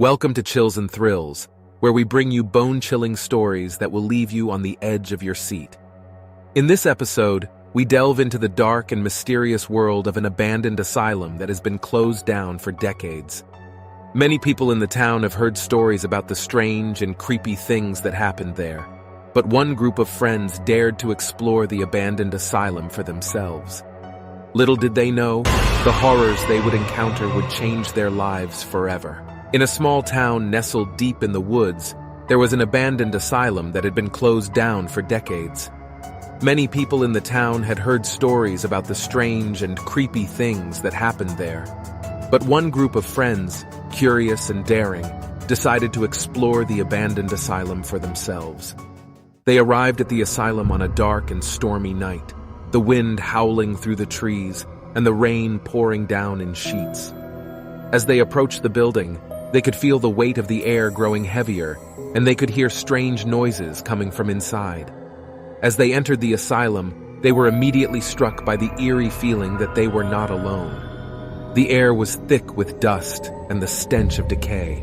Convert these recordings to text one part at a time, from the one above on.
Welcome to Chills and Thrills, where we bring you bone-chilling stories that will leave you on the edge of your seat. In this episode, we delve into the dark and mysterious world of an abandoned asylum that has been closed down for decades. Many people in the town have heard stories about the strange and creepy things that happened there, but one group of friends dared to explore the abandoned asylum for themselves. Little did they know, the horrors they would encounter would change their lives forever. In a small town nestled deep in the woods, there was an abandoned asylum that had been closed down for decades. Many people in the town had heard stories about the strange and creepy things that happened there. But one group of friends, curious and daring, decided to explore the abandoned asylum for themselves. They arrived at the asylum on a dark and stormy night, the wind howling through the trees and the rain pouring down in sheets. As they approached the building, they could feel the weight of the air growing heavier, and they could hear strange noises coming from inside. As they entered the asylum, they were immediately struck by the eerie feeling that they were not alone. The air was thick with dust and the stench of decay.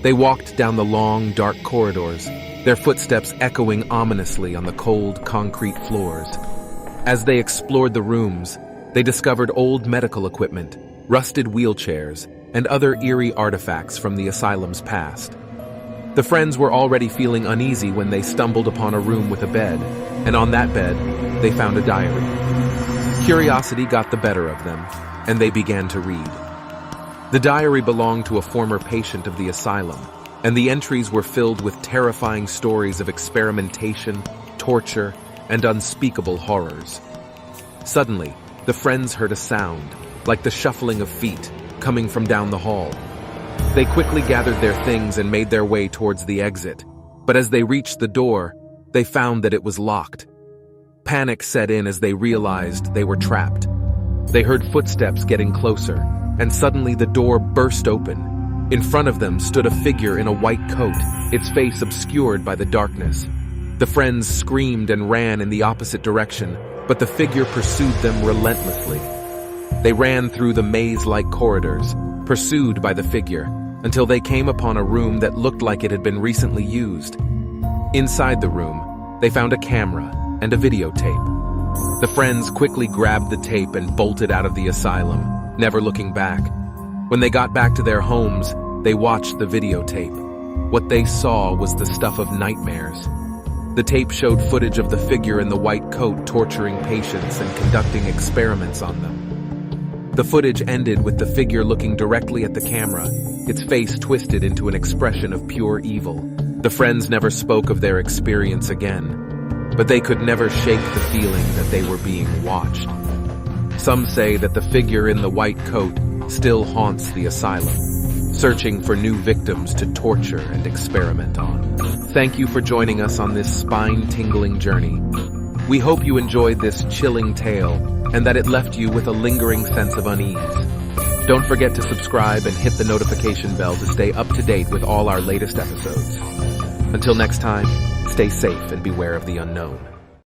They walked down the long, dark corridors, their footsteps echoing ominously on the cold, concrete floors. As they explored the rooms, they discovered old medical equipment, rusted wheelchairs, and other eerie artifacts from the asylum's past. The friends were already feeling uneasy when they stumbled upon a room with a bed, and on that bed, they found a diary. Curiosity got the better of them, and they began to read. The diary belonged to a former patient of the asylum, and the entries were filled with terrifying stories of experimentation, torture, and unspeakable horrors. Suddenly, the friends heard a sound, like the shuffling of feet, coming from down the hall. They quickly gathered their things and made their way towards the exit, but as they reached the door, they found that it was locked. Panic set in as they realized they were trapped. They heard footsteps getting closer, and suddenly the door burst open. In front of them stood a figure in a white coat, its face obscured by the darkness. The friends screamed and ran in the opposite direction, but the figure pursued them relentlessly. They ran through the maze-like corridors, pursued by the figure, until they came upon a room that looked like it had been recently used. Inside the room, they found a camera and a videotape. The friends quickly grabbed the tape and bolted out of the asylum, never looking back. When they got back to their homes, they watched the videotape. What they saw was the stuff of nightmares. The tape showed footage of the figure in the white coat torturing patients and conducting experiments on them. The footage ended with the figure looking directly at the camera, its face twisted into an expression of pure evil. The friends never spoke of their experience again, but they could never shake the feeling that they were being watched. Some say that the figure in the white coat still haunts the asylum, searching for new victims to torture and experiment on. Thank you for joining us on this spine-tingling journey. We hope you enjoyed this chilling tale and that it left you with a lingering sense of unease. Don't forget to subscribe and hit the notification bell to stay up to date with all our latest episodes. Until next time, stay safe and beware of the unknown.